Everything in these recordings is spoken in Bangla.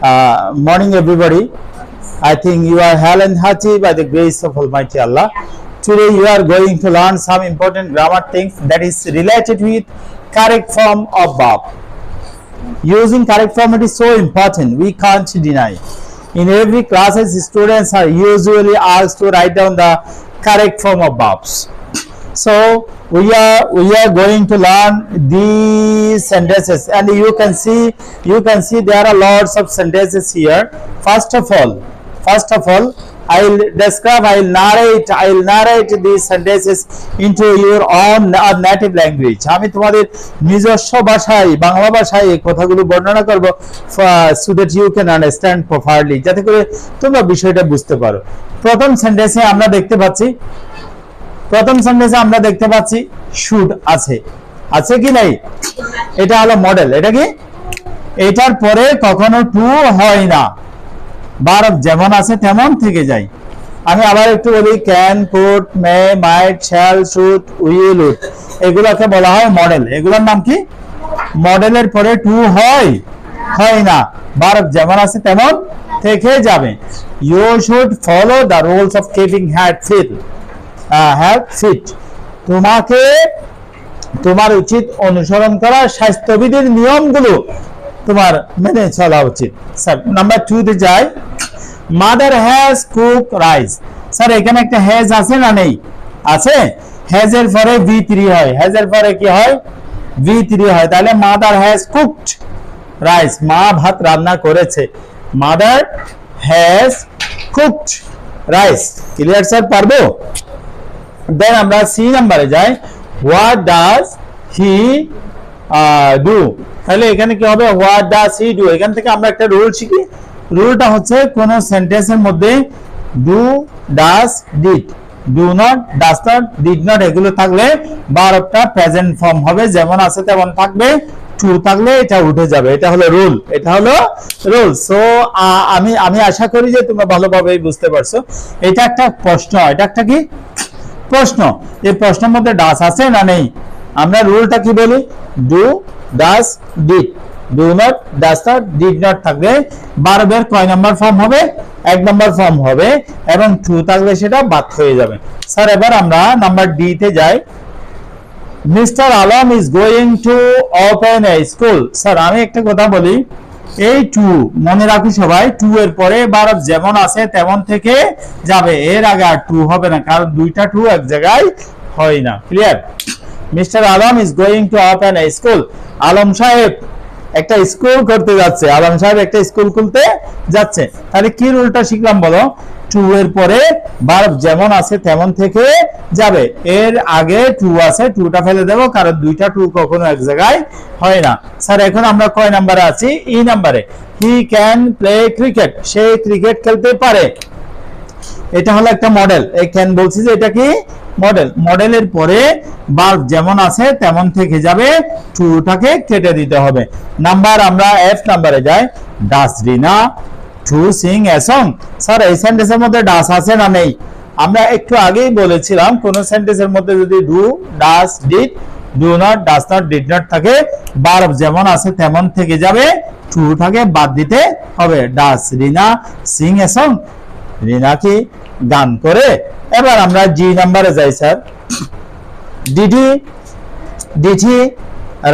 Morning, everybody. I think you are hale and hearty by the grace of Almighty Allah. Today, you are going to learn some important grammar things that is related with correct form of verb. Using correct form, it is so important. We can't deny. In every classes, students are usually asked to write down the correct form of verbs. So we are going to learn these sentences, and you can see there are lots of sentences here. First of all, I'll narrate these sentences into your own native language. আমি তোমাদের নিজস্ব ভাষায় বাংলা ভাষায় এই কথাগুলো বর্ণনা করব so that you can understand properly, যাতে করে তোমরা বিষয়টা বুঝতে পারো। প্রথম সেন্টেন্সে আমরা দেখতে পাচ্ছি শুড আছে কি নাই? এটা হলো মডেল। এটা কি? এটার পরে কখনো টু হয় না, ভার্ব যেমন আছে তেমন থেকে যায়। আমি আবার একটু বলি, can, could, may, might, shall, should, will, would, এগুলোকে বলা হয় মডেল। এগুলোর নাম কি? মডেলের পরে টু হয় না, ভার্ব যেমন আছে তেমন থেকে যাবে। You should follow the rules of keeping head fit. তোমার উচিত অনুসরণ করা স্বাস্থ্যবিধির নিয়মগুলো তোমার মেনে চলা উচিত। স্যার নাম্বার 2 তে যাই। Mother has cook rice. Sir এখানে একটা হ্যাজ আছে না নেই? আছে। হ্যাজ এর পরে V3 হয়। হ্যাজ এর পরে কি হয়? V3 হয়। তাহলে মাদার হ্যাজ কুকড রাইস, মা ভাত রান্না করেছে। Mother has cooked rice. Clear sir? পারবো? দেন আমরা সি নাম্বারে যাই। What does he do. তাহলে এখানে কি হবে? What does he do. এখান থেকে আমরা একটা রুল শিখি। রুলটা হচ্ছে কোন সেন্টেন্সের মধ্যে do, does, did, do not, does not, did not এগুলো থাকলে ভার্বটা প্রেজেন্ট ফর্ম হবে, যেমন আছে তেমন থাকবে। টু থাকলে এটা উঠে যাবে। এটা হলো রুল। সো আমি আশা করি যে তোমরা ভালোভাবে বুঝতে পারছো। এটা একটা প্রশ্ন। এটা একটা কি প্রশ্ন? এই প্রশ্নের মধ্যে ডাজ আছে না নেই? আমরা রুলটা কি বলি? Do, does, did, do not, does not, did not থাকলে ভার্বের কয় নাম্বার ফর্ম হবে? 1 নাম্বার ফর্ম হবে, এবং টু থাকলে সেটা বাদ হয়ে যাবে। স্যার এবার আমরা নাম্বার ডি তে যাই। Mister Alam is going to open A school. Sir আমি একটা কথা বলি, এই টু মনে রাখো সবাই, টু এর পরে ভার্ব যেমন আছে তেমন থেকে যাবে, এর আগে আর টু হবে না, কারণ দুইটা টু এক জায়গায় হয় না। Clear? Mister Alam is going to open A school. Alam সাহেব একটা স্কুল করতে যাচ্ছে। আলম সাহেব একটা স্কুল খুলতে যাচ্ছে। তাহলে কি রুলটা শিখলাম বলো? টু এর পরে ভার্ব যেমন আছে তেমন থেকে যাবে, এর আগে টু আছে, টুটা ফেলে দেবো, কারণ দুইটা টু কখনো এক জায়গায় হয় না। স্যার এখন আমরা কয় নাম্বারে আছি? ই নাম্বারে। He can play cricket. Say cricket খেলতে পারে। এটা হলো একটা মডেল। এই ক্যান বলছি যে এটা কি মডেল। মডেলের পরে ভার্ব যেমন আছে তেমন থেকে যাবে, টুটাকে কেটে দিতে হবে। নাম্বার আমরা এফ নাম্বারে যাই। Does Rina to sing a song. Sir এই সেন্টেন্সের মধ্যে ডাস আছে না নেই? আমরা একটু আগেই বলেছিলাম কোন সেন্টেন্সের মধ্যে যদি do, does, did, do not, does not, did not থাকে, ভার্ব যেমন আছে তেমন থেকে যাবে, টুটাকে বাদ দিতে হবে। ডাস রিনা সিং এ সং। রিনা কি গান করে? এবার আমরা জি নাম্বারে যাই। Sir did he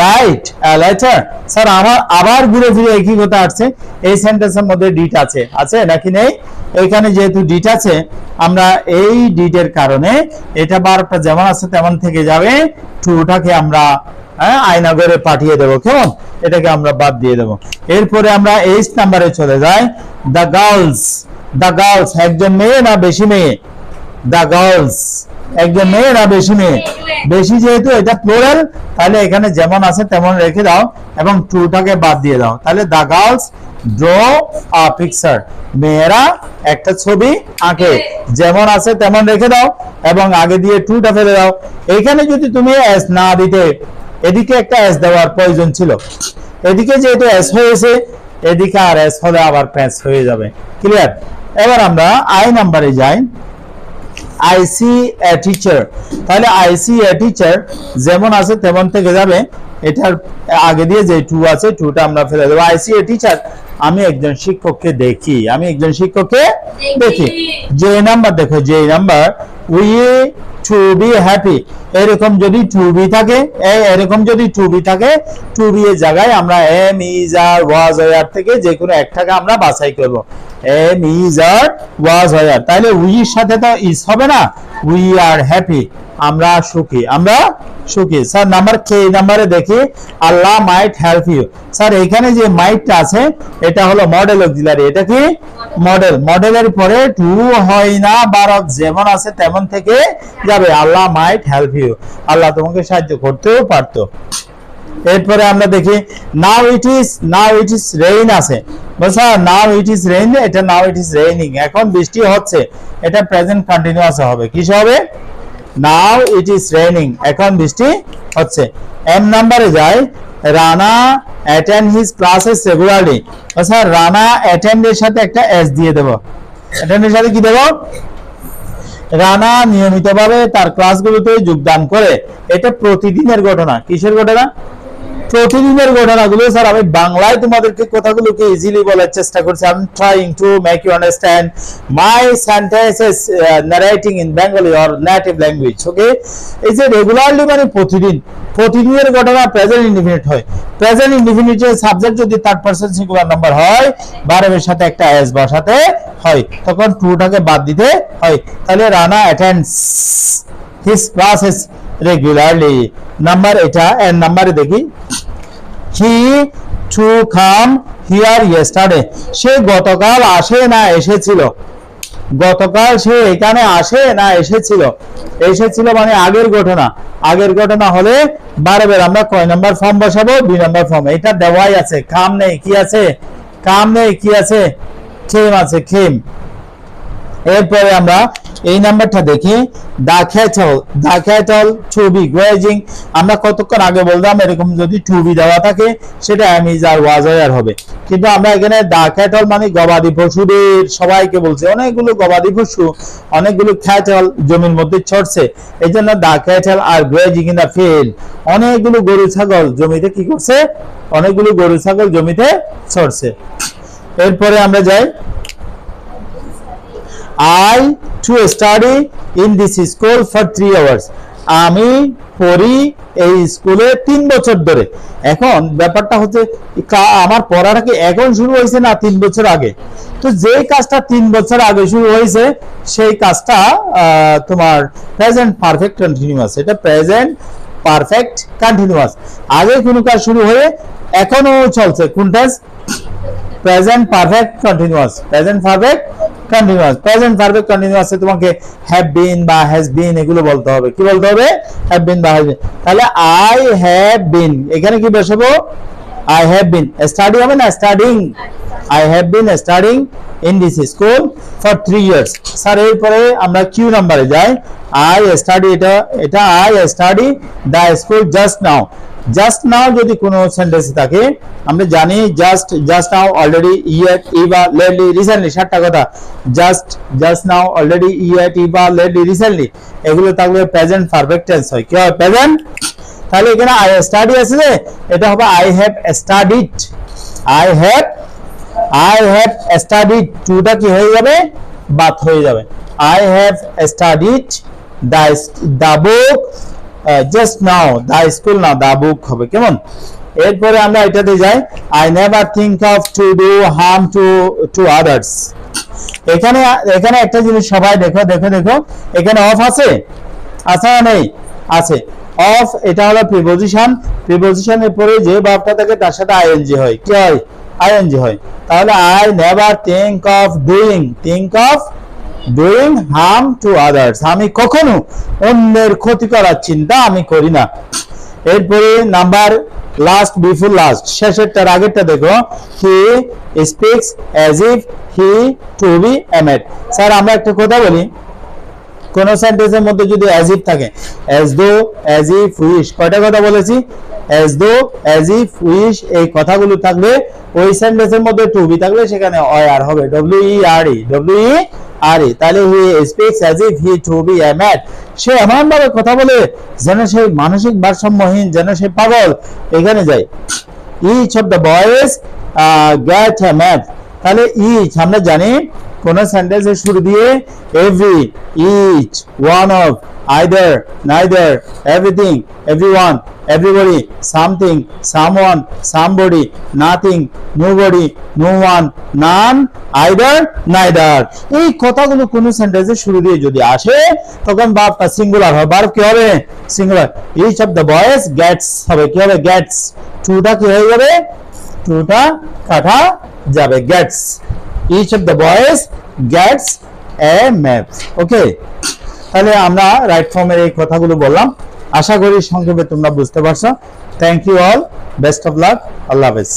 write a letter. Sir আবার ঘুরে ফিরে একই কথা আসছে। এই সেন্টেন্সের মধ্যে ডিড আছে নাকি নেই? এখানে যেহেতু ডিড আছে, আমরা এই ডিডের কারণে এটা ভার্বটা যেমন আছে তেমন থেকে যাবে, টুটাকে আমরা আয়না করে পাঠিয়ে দেবো। কেমন? এটাকে আমরা বাদ দিয়ে দেবো। এরপরে আমরা এইচ নাম্বারে চলে যাই। দ্য গার্লস একজন মেয়ে না বেশি মেয়ে? দ্য গার্লস একজন মেয়ে না বেশি মেয়ে? বেশি, যেহেতু এটা প্লুরাল, তাহলে এখানে যেমন আছে তেমন রেখে দাও এবং টুটাকে বাদ দিয়ে দাও। তাহলে the girls draw a picture. মেয়েরা একটা ছবি আঁকে। যেমন আছে তেমন রেখে দাও এবং আগে দিয়ে টুটা ফেলে দাও। এখানে যদি তুমি এস না দিতে, এদিকে একটা এস দেওয়ার প্রয়োজন ছিল। এদিকে যেহেতু এস হয়েছে, এদিকে আর এস হলে আবার প্যাচ হয়ে যাবে। ক্লিয়ার? এবার আমরা আই নাম্বারে যাই। I see a teacher। তাহলে I see a teacher যেমন আছে তেমন থেকে যাবে, এটার আগে দিয়ে যে টু আছে টুটা আমরা ফেলে দেবো। I see a teacher আমি একজন শিক্ষককে দেখি, আমি একজন শিক্ষককে দেখি। যে নাম্বার দেখো, যে number we to be happy, এরকম যদি টু বি থাকে, এরকম যদি টু বি থাকে, টু বি এর জায়গায় আমরা am is are was were থেকে যে কোনো একটাকে আমরা বাছাই করব। Am is are was were, তাহলে উই এর সাথে তো ইজ হবে না, উই আর হ্যাপি, আমরা সুখী, আমরা সুখী। স্যার নাম্বার কে নাম্বারে দেখি আল্লাহ মাইট হেল্প ইউ। স্যার এখানে যে মাইটটা আছে এটা হলো মডেল অক্সিলারি, এটা কি মডেল, মডেলের পরে টু হয় না, বারক যেমন আছে তেমন থেকে যাবে, আল্লাহ মাইট হেল্প ইউ, আল্লাহ তোমাকে সাহায্য করতেও পারতো। এরপরে আমরা দেখি নাও ইট ইজ রেইন আছে, বলছে নাও ইট ইজ রেইন, এটা নাও ইট ইজ রেইনিং, এখন বৃষ্টি হচ্ছে, এটা প্রেজেন্ট কন্টিনিউয়াস হবে, কিসে হবে, নাও ইট ইজ রেইনিং, এখন বৃষ্টি হচ্ছে। এম নাম্বারে যায় Rana attend his classes regularly, আচ্ছা রানা অ্যাটেন্ড এর সাথে একটা এস দিয়ে দেব, অ্যাটেন্ড এর সাথে কি দেব, রানা নিয়মিতভাবে তার ক্লাসগুলোতে যোগদান করে, এটা প্রতিদিনের ঘটনা, কিসের ঘটনা, প্রতিদিনের ঘটনাগুলো। স্যার আমি বাংলায় তোমাদেরকে কথাগুলোকে ইজিলি বলার চেষ্টা করছি, I am trying to make you understand my sentences narrating in Bengali or native language. Okay, এই যে রেগুলারলি মানে প্রতিদিন, প্রতিদিনের ঘটনা প্রেজেন্ট ইনডিফিনিট হয়, প্রেজেন্ট ইনডিফিনিটের সাবজেক্ট যদি থার্ড পারসন সিঙ্গুলার নাম্বার হয়, ভার্বের সাথে একটা এস বসাতে হয়, তখন টুটাকে বাদ দিতে হয়, তাহলে Rana attends his classes regularly. Number এটা এর নাম্বারে দেখি হি টু কাম হিয়ার ইয়েস্টারডে, সে গতকাল আসে না এসেছিল, গতকাল সে এখানে আসে না এসেছিল, এসেছিল মানে আগের ঘটনা, আগের ঘটনা হলে বারবার আমরা কয় নাম্বার ফর্ম বসাবো, 2 নাম্বার ফর্ম, এটা দেওয়াই আছে, কাম নেই কি আছে, কাম নেই কি আছে, খেম আছে, খেম। এরপরে আমরা এই নাম্বারটা দেখি দা ক্যাটল টু বি গ্রেজিং, আমরা কতক্ষণ আগে বললাম এরকম যদি টু বি দেওয়া থাকে সেটা এম ইজ আর ওয়াজ আর হবে, কিন্তু আমরা এখানে দা ক্যাটল মানে গবাদি পশুদের সবাইকে বলছে, অনেকগুলো গবাদি পশু, অনেকগুলো ক্যাটল জমির মধ্যে চড়ছে, এই জন্য দা ক্যাটল আর গ্রেজিং ইন দা ফিল্ড, অনেকগুলো গরু ছাগল জমিতে কি করছে, অনেকগুলো গরু ছাগল জমিতে চড়ছে। এরপরে আমরা যাই I to study in this school for 3 hours, আমি পড়ি এই স্কুলে 3 বছর ধরে। এখন ব্যাপারটা হচ্ছে আমার পড়াটা কি এখন শুরু হয়েছে না 3 বছর আগে, তো যে কাজটা 3 বছর আগে শুরু হয়েছে সেই কাজটা তোমার প্রেজেন্ট পারফেক্ট কন্টিনিউয়াস, এটা প্রেজেন্ট পারফেক্ট কন্টিনিউয়াস, আগে কোনো কাজ শুরু হয়ে এখনো চলছে, কোনটা present perfect continuous, present perfect continuous, present perfect কন্টিনিউয়াসে তোমাকে হ্যাভ বিন বা হ্যাজ বিন এগুলো বলতে হবে, কি বলতে হবে, হ্যাভ বিন বা হ্যাজ বিন। তাহলে আই হ্যাভ বিন, এখানে কি বসাবো, আই হ্যাভ বিন, স্টাডি হবে না, studying, I have been studying in this school for 3 years. Sir এরপরে আমরা কিউ নাম্বারে যাই, আই স্টাডি, এটা I study the school just now, just now যদি কোনো সেন্টেন্স থাকে আমরা জানি just now, already, yet, ever, lately, recently, 7টা কথা, just now, already, yet, ever, lately, recently, এগুলো থাকলে প্রেজেন্ট পারফেক্ট টেন্স হয়, কি হয়, প্রেজেন্ট। তাহলে এখানে আই স্টাডি আছে যে এটা হবে I have studied, I have studied, টুটা কি হয়ে যাবে, বাদ হয়ে যাবে, I have studied the book just now, the school now, the book হবে, কেমন। এরপরে আমরা এটাতে যাই I never think of to do harm to others, এখানে একটা জিনিস সবাই দেখো, এখানে অফ আছে, আছে না নেই, আছে, অফ এটা হলো প্রিপোজিশন, প্রিপোজিশনের পরে যে ভার্বটা থাকে তার সাথে আইএনজি হয়, কি হয়, আইএনজি হয়, তাহলে I never think of doing harm to others, আমি কখনো অন্যের ক্ষতি করার চিন্তা আমি করি না। এরপরে নাম্বার লাস্ট বিফোর লাস্ট, শেষেরটার আগেরটা দেখো, he speaks as if he to be a mad. Sir আমরা একটা কথা বলি, কোন সেন্টেন্সের মধ্যে যদি অ্যাজ ইফ থাকে, as though, as if, wish, কয়টা কথা বলেছি, as though, as if, wish, এই কথাগুলো থাকলে ওই সেন্টেন্সের মধ্যে টু বি থাকলে সেখানে আর হবে, WERE, তাহলে he speaks as if he to be a mad, সে এমন ভাবে কথা বলে যেন সে মানসিক ভারসাম্যহীন, যেন সে পাগল। এখানে যাই, each of the boys get a map, তাহলে each আমরা জানি কোন সেন্টেন্সের শুরু দিয়ে every, each, one of, either, neither, everything, everyone, everybody, something, someone, somebody, nothing, nobody, no one, none, either, neither, এই কথাগুলো কোন সেন্টেন্সের শুরু দিয়ে যদি আসে তখন ভার্বটা সিঙ্গুলার হয়। ভার্ব কি হবে? Singular. each of the boys gets হবে কি হবে? gets, টুটা কি হয়ে যাবে? টুটা কাটা যাবে, gets, each of the boys gets a map। ওকে, তাহলে আমরা রাইট ফর্মের এই কথাগুলো বললাম, আশা করি সংক্ষেপে তোমরা বুঝতে পারছো। Thank you all, best of luck, আল্লাহ হাফেজ।